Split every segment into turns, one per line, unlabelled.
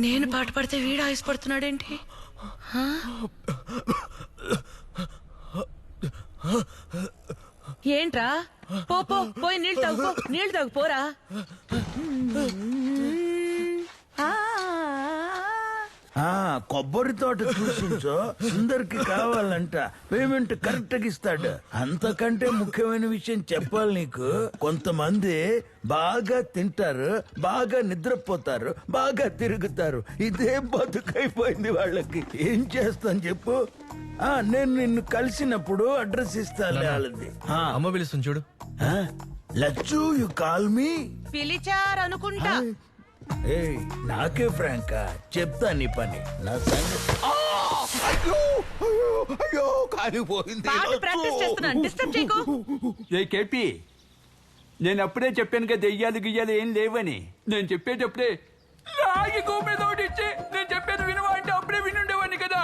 నేను పాట పడితే వీడు ఆయుష్పడుతున్నాడేంటి? ఏంట్రా? పోయి నీళ్ళు తాగు పోరా.
కొబ్బరి తోట చూసించో సుందర్కి కావాలంట, పేమెంట్ కరెక్ట్ గా ఇస్తాడు. అంతకంటే ముఖ్యమైన విషయం చెప్పాలి నీకు. కొంతమంది బాగా తింటారు, బాగా నిద్రపోతారు, బాగా తిరుగుతారు. ఇదే బతుకైపోయింది వాళ్ళకి. ఏం చేస్తాను చెప్పు? నేను నిన్ను కలిసినప్పుడు అడ్రస్ ఇస్తాను వాళ్ళది.
అమ్మ పిలుస్తుంది చూడు.
Lachchu, you call me.
పిలిచారనుకుంటా.
నాకే ఫ్రాంకా చెప్తా నీ పని. నా సంగతి కాలిపోయింది.
ప్రాక్టీస్ చేస్తున్నాను, డిస్టర్బ్ చేయకు.
ఏ కేపీ, నేను అప్పుడే చెప్పాను కదా దెయ్యాలు గియ్యాలు ఏం లేవని. నేను చెప్పేటప్పుడే రాగి గోమేదోడిచ్చి నేను చెప్పేది వినవా అంటే అప్పుడే వినుండేవాడిని కదా.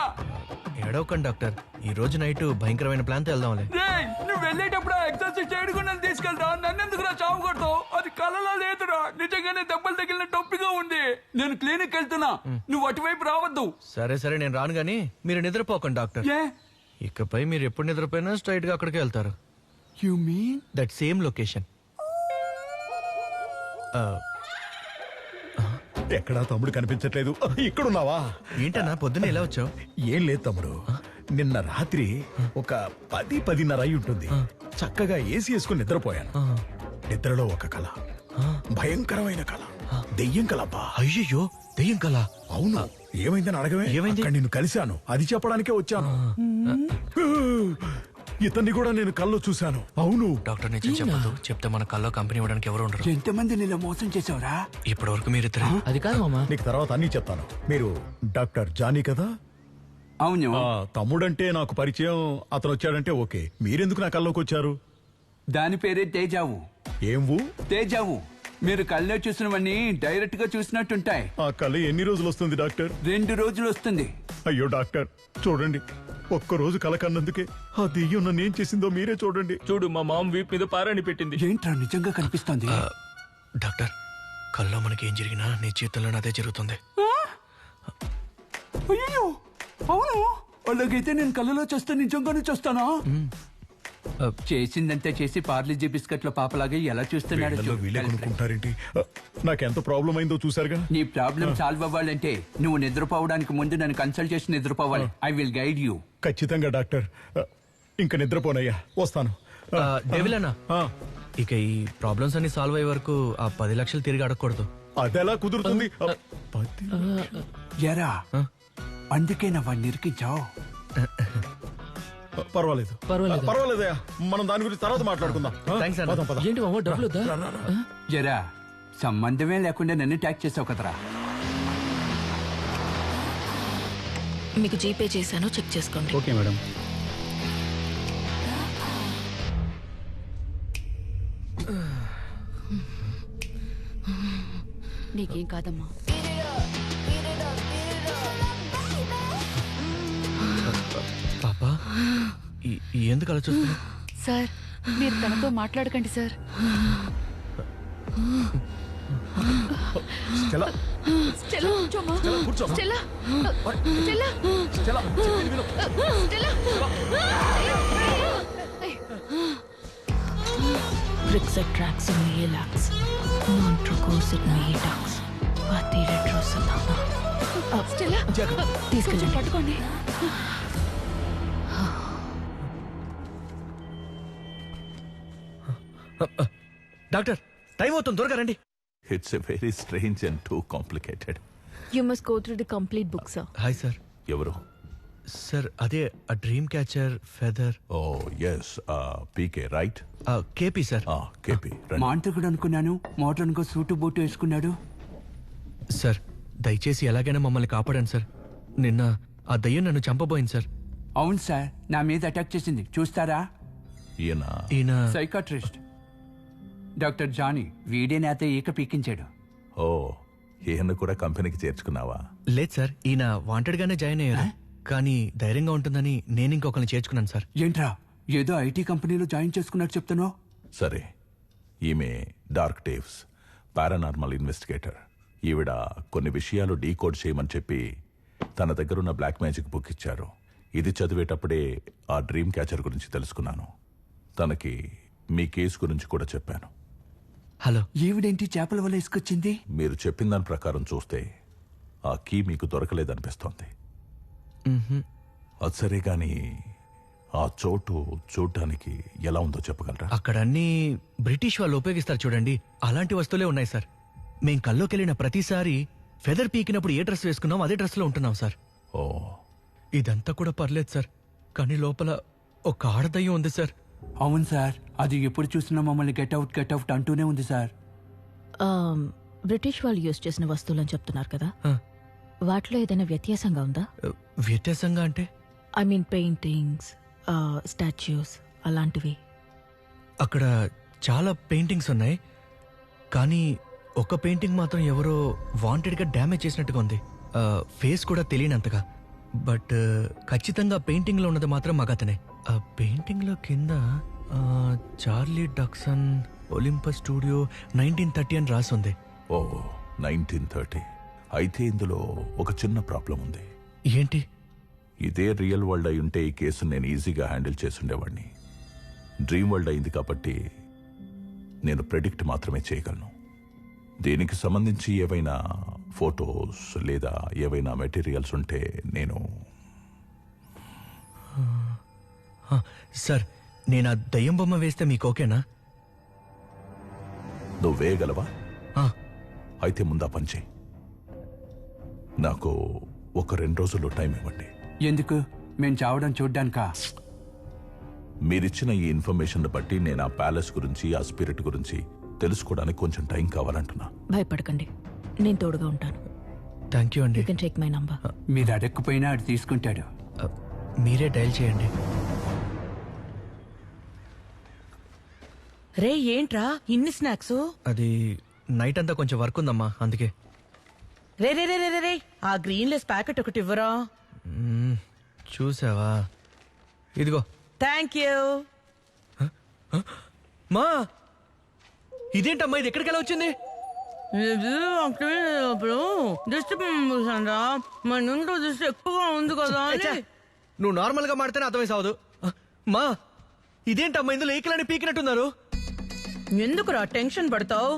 ఏడవకండి డాక్టర్, ఈ రోజు నైట్ భయంకరమైన ప్లాన్ తో వెళ్దాంలే.
నువ్వు వెళ్ళేటప్పుడు ఎక్సర్సైజ్ చేయకుండా తీసుకెళ్తా. నన్నెందుకు రా చావు కొడతావు? అది కళలా లేదురా, నిజంగానే దెబ్బలు తగిలిన టొప్పిగా ఉంది. నేను క్లినిక్ వెళ్తున్నా, నువ్వు అటువైపు రావద్దు.
సరే నేను రాను గానీ మీరు నిద్రపోకండి డాక్టర్. ఇకపై మీరు ఎప్పుడు నిద్రపోయినా స్ట్రైట్ గా అక్కడికి వెళ్తారు.
You mean
that same location.
ఎక్కడా తమ్ముడు కనిపించట్లేదు. ఇక్కడున్నావా?
ఏంటన్నా పొద్దున్న ఎలా వచ్చావు?
ఏం లేదు తమ్ముడు, నిన్న రాత్రి ఒక 10-10:30 అయి ఉంటుంది. చక్కగా ఏసీ వేసుకుని నిద్రపోయాను. నిద్రలో ఒక కళ, భయంకరమైన కళ, దెయ్యం కలబ్బా.
అయ్యయ్యో, దెయ్యం కళ?
అవును. ఏమైందని అడగవే.
ఏమైంది?
నిన్ను కలిశాను, అది చెప్పడానికే వచ్చాను. ఇతన్ని కూడా నేను కల్లో చూశాను. అవును
డాక్టర్, నిజం చెప్పదు. చెప్తే మన కల్లో కంపెనీ ఇవ్వడానికి ఎవరు ఉండరు.
ఎంతమంది నిన్న మోసం చేసావురా?
ఇప్పటి వరకు మీరిద్దరు.
అది కాదు మామా,
నీకు తర్వాత అన్ని చెప్తాను. మీరు డాక్టర్ జానీ కదా?
అవును.
తమ్ముడంటే నాకు పరిచయం, అతను వచ్చాడంటే ఓకే. మీరెందుకు నా కల్లోకి వచ్చారు?
దాని పేరే తేజావు.
ఏంవు?
తేజావు. మీరు కల్లో చూసినవన్నీ డైరెక్ట్ గా చూసినట్టుంటాయి.
ఆ కళ ఎన్ని రోజులు వస్తుంది డాక్టర్?
2 రోజులు వస్తుంది.
అయ్యో డాక్టర్, చూడండి, ఒక్కరోజు కల కన్నందుకే ఆ దెయ్యం నన్ను ఏం చేసిందో మీరే చూడండి.
చూడు మా మామ వీపు మీద పారాని పెట్టింది.
ఏంట్రా నిజంగా కనిపిస్తుంది?
డాక్టర్, కల్లో మనకి ఏం జరిగినా నీ జీవితంలో అదే జరుగుతుంది.
అయ్యో, అవును. అలాగైతే నేను కళ్ళలో చూస్తే నిజంగానే చూస్తానా? చేసిందంతా చేసి పార్లీజీ బిస్కెట్ల పాపలాగా ఎలా చూస్తున్నాడు?
వీళ్ళే కొనుక్కుంటారేంటి? నాకెంత ప్రాబ్లం అయిందో చూసారుగా.
నీ ప్రాబ్లం సాల్వ్ అవ్వాలంటే నువ్వు నిద్రపోవడానికి ముందు నన్ను కన్సల్ట్ చేసి నిద్రపోవాలి. I will guide you.
ఖచ్చితంగా డాక్టర్. ఇంకా నిద్రపోనయ్యా, వస్తాను.
డెవిల్ అన్నా, ఇక ఈ ప్రాబ్లమ్స్ అన్ని సాల్వ్ అయ్యే వరకు ఆ 10 లక్షలు తిరిగి అడగకూడదు.
అదెలా కుదురుతుంది?
ఎరా, అందుకే నా వాడిని ఇరికించావు.
పర్వాలేదు పర్వాలేదయ్యా, మనం దాని గురించి తర్వాత మాట్లాడుకుందాం.
ఏంటి మామ, డబ్బులు వద్దా?
జరా, సంబంధమే లేకుండా నన్ను ట్యాక్ చేసావు కదరా.
మీకు జీపే చేశాను, చెక్ చేసుకోండి.
Okay madam.
నీకేం కాదమ్మా.
పాపా, ఎందుకు అలా చూస్తున్నా?
సార్, మీరు తనతో మాట్లాడకండి సార్. తీసుకెళ్ళి పట్టుకోండి.
డాక్టర్, టైం అవుతుంది, త్వరగా రండి.
It's a very strange and too complicated.
You must go through the complete book, sir.
Hi sir.
ఎవరు?
సార్, అదే ఆ dream catcher feather.
Oh, yes. PK, right?
KP sir.
KP.
మాంత్రికుడు అనుకున్నాను, మోడర్న్ గా suit boot వేసుకున్నాడు.
Sir, దయచేసి ఎలాగైనా మమ్మల్ని కాపాడండి సార్. నిన్న ఆ దయ్యం నన్ను చంపబోయింది సార్.
అవును సార్, నా మీద అటాక్ చేసింది. చూస్తారా?
ఈయన
సైకాట్రిస్ట్ డాక్టర్ జానీ. వీడే నాతో ఈక పీకించాడు.
ఓ, ఈయన కూడా కంపెనీకి చేర్చుకున్నావా?
లేదు సార్, ఈయన వాంటెడ్ గానే జాయిన్ అయ్యారు. కానీ ధైర్యంగా ఉంటుందని నేను ఇంకొకరిని చేర్చుకున్నాను సార్.
ఏంట్రా, ఏదో ఐటీ కంపెనీలో జాయిన్ చేసుకున్నట్టు చెప్తున్నావు?
సరే, ఈమె డార్క్ టేవ్స్, పారానార్మల్ ఇన్వెస్టిగేటర్. ఈవిడ కొన్ని విషయాలు డీకోడ్ చేయమని చెప్పి తన దగ్గరున్న బ్లాక్ మ్యాజిక్ బుక్ ఇచ్చారు. ఇది చదివేటప్పుడే ఆ డ్రీమ్ క్యాచర్ గురించి తెలుసుకున్నాను. తనకి మీ కేసు గురించి కూడా చెప్పాను.
హలో.
ఈవిడేంటి చేపల వల్ల ఇసుకొచ్చింది?
మీరు చెప్పిన దాని ప్రకారం చూస్తే ఆ కీ మీకు దొరకలేదనిపిస్తోంది. అది సరే గాని ఆ చోటు చూడ్డానికి ఎలా ఉందో చెప్పగలరా?
అక్కడ అన్ని బ్రిటిష్ వాళ్ళు ఉపయోగిస్తారు చూడండి, అలాంటి వస్తువులే ఉన్నాయి సార్. మేం కల్లోకెళ్ళిన ప్రతిసారి ఫెదర్ పీకినప్పుడు ఏ డ్రెస్ వేసుకున్నాం అదే డ్రెస్ లో ఉంటున్నాం సార్.
ఓ,
ఇదంతా కూడా పర్లేదు సార్, కానీ లోపల ఒక ఆడదయ్యం ఉంది సార్.
అవును సార్, అది ఎప్పుడు చూసినా మమ్మల్ని గెట్అవుట్ అంటూనే ఉంది సార్.
బ్రిటిష్ వాళ్ళు యూజ్ చేసిన వస్తువులని చెప్తున్నారు కదా,
ఆ,
వాటిలో ఏదైనా వ్యత్యాసంగా ఉందా?
వ్యత్యాసంగా అంటే?
ఐ మీన్ పెయింటింగ్స్, స్టాచ్యూస్ అలాంటివి.
అక్కడ చాలా పెయింటింగ్స్ ఉన్నాయి, కానీ ఒక పెయింటింగ్ మాత్రం ఎవరో వాంటెడ్గా డ్యామేజ్ చేసినట్టుగా ఉంది. ఫేస్ కూడా తెలియనంతగా. బట్ ఖచ్చితంగా పెయింటింగ్లో ఉన్నది మాత్రం మగతనే. ఆ పెయింటింగ్లో కింద చార్లీ డక్సన్ ఒలింపస్ స్టూడియో 1930 అని రాసుంది.
ఓ 1930. అయితే ఇందులో ఒక చిన్న ప్రాబ్లం ఉంది.
ఏంటి?
ఇదే రియల్ వరల్డ్ అయి ఉంటే ఈ కేసును నేను ఈజీగా హ్యాండిల్ చేసుండేవాడిని. డ్రీమ్ వరల్డ్ అయింది కాబట్టి నేను ప్రెడిక్ట్ మాత్రమే చేయగలను. దీనికి సంబంధించి ఏవైనా ఫొటోస్ లేదా ఏవైనా మెటీరియల్స్ ఉంటే నేను...
సార్, నేను ఆ దయ్యం బొమ్మ వేస్తే మీకు ఓకేనా?
నువ్వు వేయగలవా?
ఆ,
అయితే ముందా పని చేయి. నాకు ఒక 2 రోజుల్లో టైం ఇవ్వండి.
ఎందుకు? మేము చావడం చూడ్డానికా?
మీరిచ్చిన ఈ ఇన్ఫర్మేషన్ బట్టి నేను ఆ ప్యాలెస్ గురించి ఆ స్పిరిట్ గురించి తెలుసుకోవడానికి కొంచెం టైం కావాలంటున్నా.
భయపడకండి, నేను తోడుగా ఉంటాను.
థ్యాంక్ యూ అండి.
You can take my number.
మీరు అడగకపోయినా అది తీసుకుంటాడు.
మీరే డయల్ చేయండి.
రే ఏంట్రా ఇన్ని స్నాక్స్?
అది నైట్ అంతా కొంచెం వర్క్ ఉందమ్మా, అందుకే.
రే రే రే రే రే ఆ గ్రీన్లెస్ ప్యాకెట్ ఒకటి ఇవ్వరా?
చూసావా? ఇదిగో.
Thank you.
మా ఇదేంటమ్మా, ఇది ఎక్కడికి ఎలా వచ్చింది?
అప్పుడు దిష్టి చూసారా, మన ఇంట్లో దిష్టి ఎక్కువగా ఉంది కదా అని.
నువ్వు నార్మల్ గా మాడితేనే అర్థమై సావదు. మా ఇదేంటమ్మా, ఇందులో ఏకలని పీకినట్టున్నారు.
ఎందుకురా టెన్షన్ పడతావు?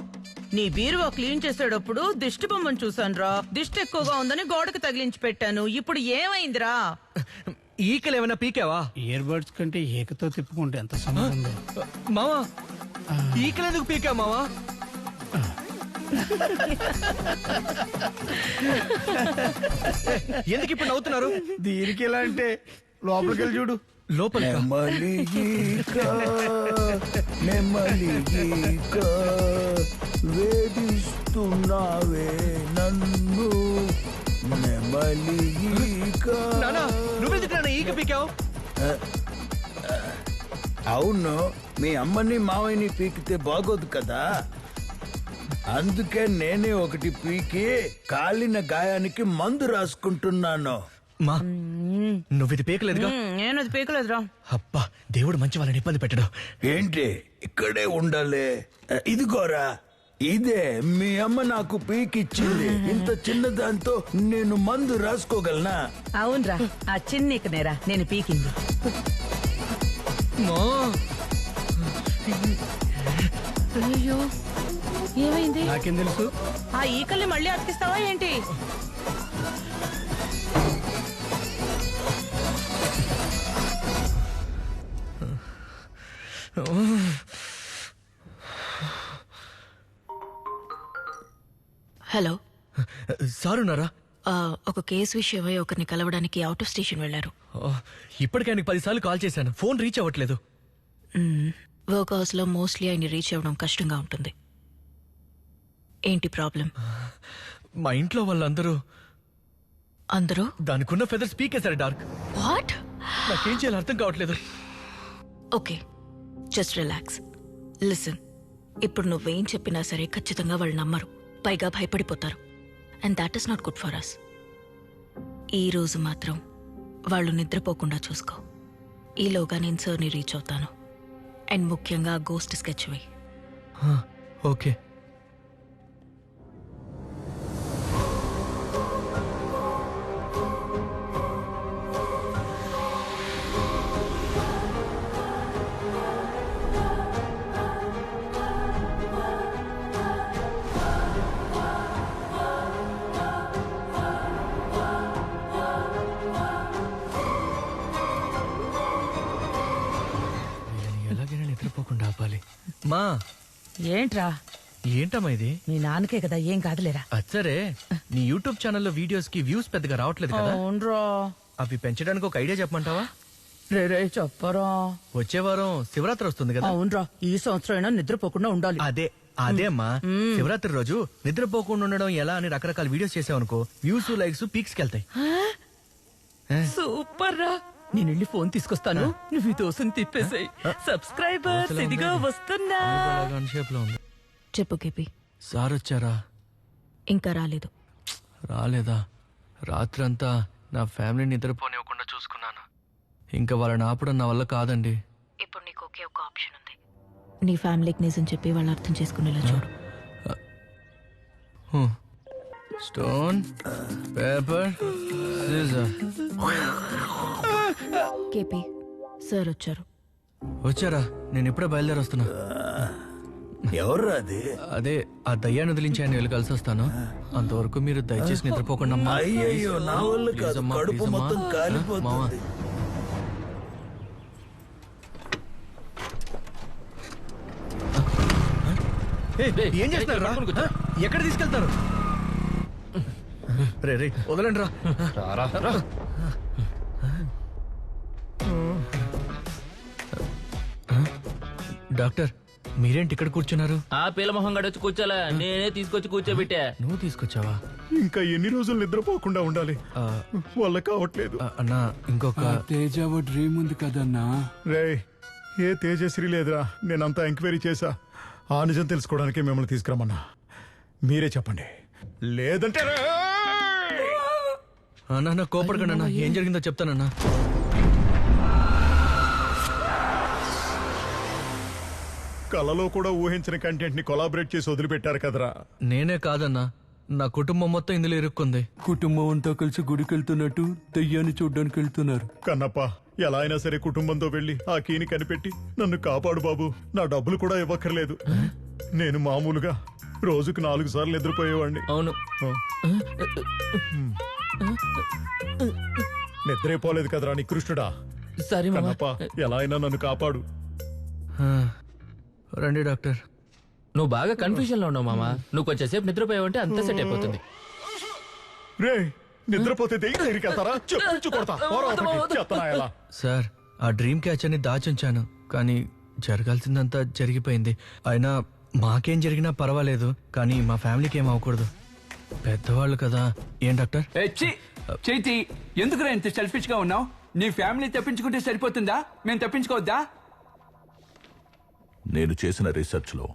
నీ బీరువా క్లీన్ చేసేటప్పుడు దిష్టి బొమ్మను చూసానురా, దిష్టి ఎక్కువగా ఉందని గోడకు తగిలించి పెట్టాను. ఇప్పుడు ఏమైందిరా?
ఈకలు ఏమైనా పీకావా?
ఇయర్ బడ్స్ కంటే ఏకతో తిప్పుకుంటే ఎంత సమయం ఉందో.
మావా, ఈకలు ఎందుకు పీకా మావా? ఎందుకు ఇప్పుడు నవ్వుతున్నారు?
దీనికి ఎలా అంటే లోపలికి వెళ్ళి చూడు.
లోపల
నెమలిగీక వేధిస్తున్నావే నన్ను, నెమలిగీక.
నానా, నువ్వెందుకు నాన్న ఈక పీకావు?
అవును, మీ అమ్మని మావయ్యని పీకితే బాగోదు కదా, అందుకే నేనే ఒకటి పీకి కాలిన గాయానికి మందు రాసుకుంటున్నాను.
మా నువ్వు ఇది పీకలేదుగా?
నేను అది పీకలేదురా.
అబ్బా, దేవుడు మంచి వాళ్ళని ఇబ్బంది పెట్టడు.
ఏంటి ఇక్కడే ఉండాలి? ఇదిగోరా, ఇదే మీ అమ్మ నాకు పీకిచ్చింది. ఇంత చిన్నదాంతో నేను మందు రాసుకోగలనా?
అవునరా, ఆ చిన్నీకనేరా నేను పీకింది.
మా
అయ్యో, ఏమైంది?
నాకేం తెలుసు?
ఆ ఈకల్ని మళ్ళీ అతికిస్తావా ఏంటి?
హలో.
సారున్నారా?
ఒక కేసు విషయమై ఒకరిని కలవడానికి అవుట్ ఆఫ్ స్టేషన్ వెళ్లారు.
ఇప్పటికే ఆయనకి 10 సార్లు కాల్ చేశాను, ఫోన్ రీచ్ అవ్వట్లేదు.
వర్క్ హౌస్ లో మోస్ట్లీ ఆయన రీచ్ అవ్వడం కష్టంగా ఉంటుంది. ఏంటి ప్రాబ్లం?
మా ఇంట్లో వాళ్ళందరూ
అందరూ
దానికున్న ఫెదర్ స్పీకేశారు. డార్క్.
వాట్?
నాకేం చేయాలో అర్థం కావట్లేదు.
Okay, just relax. లిసన్, ఇప్పుడు నువ్వేం చెప్పినా సరే ఖచ్చితంగా వాళ్ళు నమ్మరు, పైగా భయపడిపోతారు. And that is not good for us. ఈ రోజు మాత్రం వాళ్ళు నిద్రపోకుండా చూసుకో. ఈలోగా నేను సార్ని రీచ్ అవుతాను. అండ్ ముఖ్యంగా గోస్ట్ స్కెచ్ వేయి.
ఓకే. మాట్లాడాలి. మా
ఏంట్రా?
ఏంటమ్మా ఇది?
మీ నాన్నకే కదా, ఏం కాదులేరా.
అచ్చరే, నీ యూట్యూబ్ ఛానల్లో వీడియోస్ కి వ్యూస్ పెద్దగా రావట్లేదు కదా,
అవునరా.
అవి పెంచడానికి ఒక ఐడియా చెప్పమంటావా?
రే చెప్పరా.
వచ్చే వారం శివరాత్రి వస్తుంది కదా.
అవునరా, ఈ సంవత్సరం అయినా నిద్రపోకుండా ఉండాలి.
అదే అమ్మా, శివరాత్రి రోజు నిద్రపోకుండా ఉండడం ఎలా అని రకరకాల వీడియోస్ చేసావనుకో, వ్యూస్ లైక్స్ పీక్స్ కి వెళ్తాయి.
సూపర్ రా. నేను వెళ్ళి ఫోన్ తీసుకొస్తాను, నువ్వు ఈ దోశని తిప్పేసాయి. సబ్స్క్రైబర్స్ ఇదిగా వస్తున్నా.
షేప్ లో ఉంది.
చెప్పు కేపీ.
సార్ వచ్చారా?
ఇంకా రాలేదు.
రాలేదా? రాత్రంతా నా ఫ్యామిలీని నిద్రపోనివ్వకుండా చూసుకున్నాను. ఇంకా వాళ్ళని ఆపడం నా వల్ల కాదండి.
ఇప్పుడు నీకు ఒకే ఒక ఆప్షన్ ఉంది. నీ ఫ్యామిలీకి నిజం చెప్పి వాళ్ళు అర్థం చేసుకునేలా చూడు.
Stone paper scissor.
KP sir వచ్చారు.
వచ్చారా? నేను ఇప్పుడే బయలుదేరి వస్తున్నా.
ఎవరు అది?
అదే ఆ దయ్యాన్ని వదిలించి ఆయన వెళ్ళి కలిసి వస్తాను. అంతవరకు మీరు దయచేసి నిద్రపోకుండా అమ్మా.
అయ్యయ్యో, నా వల్ల కాదు,
ప్లీజ్ అమ్మా,
కడుపు
ప్లీజ్ అమ్మా.
మొత్తం కాలిపోతుంది.
మావా. ఏం చేస్తున్నారు? ఎక్కడ తీసుకెళ్తారు? రే వదలండి రా. డాక్టర్, మీరేంటి ఇక్కడ కూర్చున్నారు?
ఆ పిల్ల మొహం గడొచ్చి కూర్చోలే, నేనే తీసుకొచ్చి కూర్చోబెట్టా.
నువ్వు తీసుకొచ్చావా?
ఇంకా ఎన్ని రోజులు నిద్రపోకుండా ఉండాలి? వల్ల కావట్లేదు.
అన్నా, ఇంకొక
తేజావో డ్రీమ్ ఉంది కదన్నా.
రే, ఏ తేజశ్రీ లేదురా. నేనంతా ఎంక్వైరీ చేశా. ఆ నిజం తెలుసుకోవడానికి మిమ్మల్ని తీసుకురమ్మన్నా. మీరే చెప్పండి, లేదంటే
అన్నా కోపడకండి అన్నా. ఏం జరిగిందో చెప్తానన్నా.
కలలో కూడా ఊహించిన కంటెంట్ ని కొలాబరేట్ చేసి వదిలిపెట్టారు కదరా.
నేనే కాదన్నా, నా కుటుంబం మొత్తం ఇందులో ఇరుక్కుంది.
కుటుంబం అంతా కలిసి గుడికి వెళ్తున్నట్టు దయ్యాన్ని చూడ్డానికి వెళ్తున్నారు.
కన్నప్ప, ఎలా అయినా సరే కుటుంబంతో వెళ్లి ఆ కీని కనిపెట్టి నన్ను కాపాడు బాబు. నా డబ్బులు కూడా ఇవ్వక్కర్లేదు. నేను మామూలుగా రోజుకు 4 సార్లు నిద్రపోయేవాడిని.
అవును,
నిద్రైపోలేదు కదరా నికృష్టుడా.
సరే
కన్నప్ప, ఎలా అయినా నన్ను కాపాడు.
రండి డాక్టర్.
నువ్వు బాగా కన్ఫ్యూజన్ లో ఉన్నావు మామా. నువ్వు కొంచెం సేపు నిద్రపోయావంటే అంత సెట్ అయిపోతుంది.
రే, నిద్రపోతే దెయ్యం దగ్గరికి వెళ్తారా? చెప్పు కొడతా. ఎలా?
సార్, ఆ డ్రీమ్ క్యాచర్ ని దాచుంచాను, కానీ జరగాల్సిందంతా జరిగిపోయింది. అయినా మాకేం జరిగినా పర్వాలేదు, కానీ మా ఫ్యామిలీకి ఏం అవ్వకూడదు. పెద్దవాళ్ళు కదా. ఏం డాక్టర్?
చైతి, ఎందుకురా ఇంత సెల్ఫిష్ గా ఉన్నావు? నీ ఫ్యామిలీ తప్పించుకుంటే సరిపోతుందా? మేము తప్పించుకోవద్దా?
నేను చేసిన రీసెర్చ్లో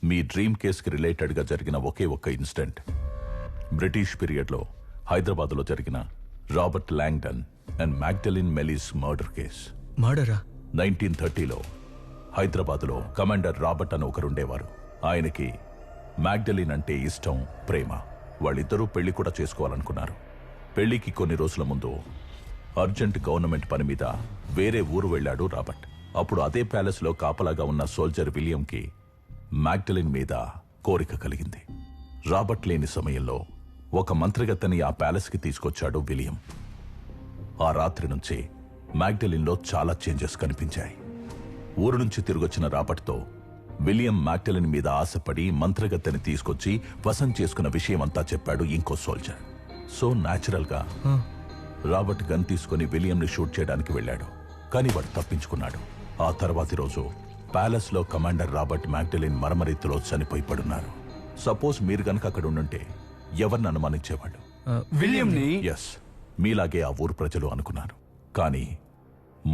మీ డ్రీమ్ కేసుకి రిలేటెడ్గా జరిగిన ఒకే ఒక్క ఇన్సిడెంట్ బ్రిటిష్ పీరియడ్లో హైదరాబాద్లో జరిగిన Robert Langdon and Magdalene Mellis murder case.
మర్డరా?
1930లో హైదరాబాద్లో కమాండర్ రాబర్ట్ అని ఒకరుండేవారు. ఆయనకి మ్యాగ్డలిన్ అంటే ఇష్టం, ప్రేమ. వాళ్ళిద్దరూ పెళ్లి కూడా చేసుకోవాలనుకున్నారు. పెళ్లికి కొన్ని రోజుల ముందు అర్జెంట్ గవర్నమెంట్ పని మీద వేరే ఊరు వెళ్ళాడు రాబర్ట్. అప్పుడు అదే ప్యాలెస్లో కాపలాగా ఉన్న సోల్జర్ విలియంకి మ్యాగ్డలిన్ మీద కోరిక కలిగింది. రాబర్ట్ లేని సమయంలో ఒక మంత్రిగత్తని ఆ ప్యాలెస్కి తీసుకొచ్చాడు విలియం. ఆ రాత్రి నుంచి మ్యాగ్డలిన్లో చాలా చేంజెస్ కనిపించాయి. ఊరు నుంచి తిరిగొచ్చిన రాబర్ట్తో విలియం మ్యాగ్డలిన్ మీద ఆశపడి మంత్రిగత్తని తీసుకొచ్చి వశం చేసుకున్న విషయమంతా చెప్పాడు ఇంకో సోల్జర్. సో న్యాచురల్ గా రాబర్ట్ గన్ తీసుకుని విలియంని షూట్ చేయడానికి వెళ్ళాడు, కానీ వాడు తప్పించుకున్నాడు. ఆ తర్వాతి రోజు ప్యాలెస్ లో కమాండర్ రాబర్ట్ మ్యాగ్డలిన్ మరమరీతిలో చనిపోయి పడున్నారు. సపోజ్ మీరు గనక అక్కడ ఉండుంటే ఎవరిని అనుమానించేవాళ్ళు?
విలియంని.
ఎస్, మీలాగే ఆ ఊరు ప్రజలు అనుకున్నారు. కానీ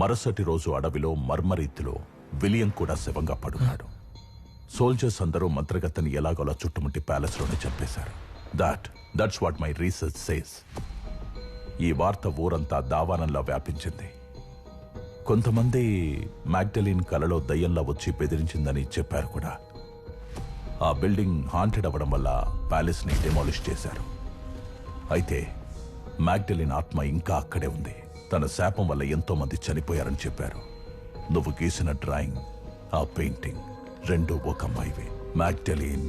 మరుసటి రోజు అడవిలో మర్మరీతిలో విలియం కూడా శవంగా పడున్నాడు. సోల్జర్స్ అందరూ మంత్రగత్తని ఎలాగోలా చుట్టుముట్టి ప్యాలెస్ లోనే చంపేశారు. That's what my research says. ఈ వార్త ఊరంతా దావానంలా వ్యాపించింది. కొంతమంది మ్యాగ్డలిన్ కలలో దయ్యంలా వచ్చి బెదిరించిందని చెప్పారు కూడా. ఆ బిల్డింగ్ హాంటెడ్ అవ్వడం వల్ల ప్యాలెస్ ని డెమాలిష్ చేశారు. అయితే మ్యాగ్డలిన్ ఆత్మ ఇంకా అక్కడే ఉంది. తన శాపం వల్ల ఎంతో మంది చనిపోయారని చెప్పారు. నువ్వు గీసిన డ్రాయింగ్, ఆ పెయింటింగ్ రెండూ ఒక అమ్మాయివే, మ్యాగ్డలిన్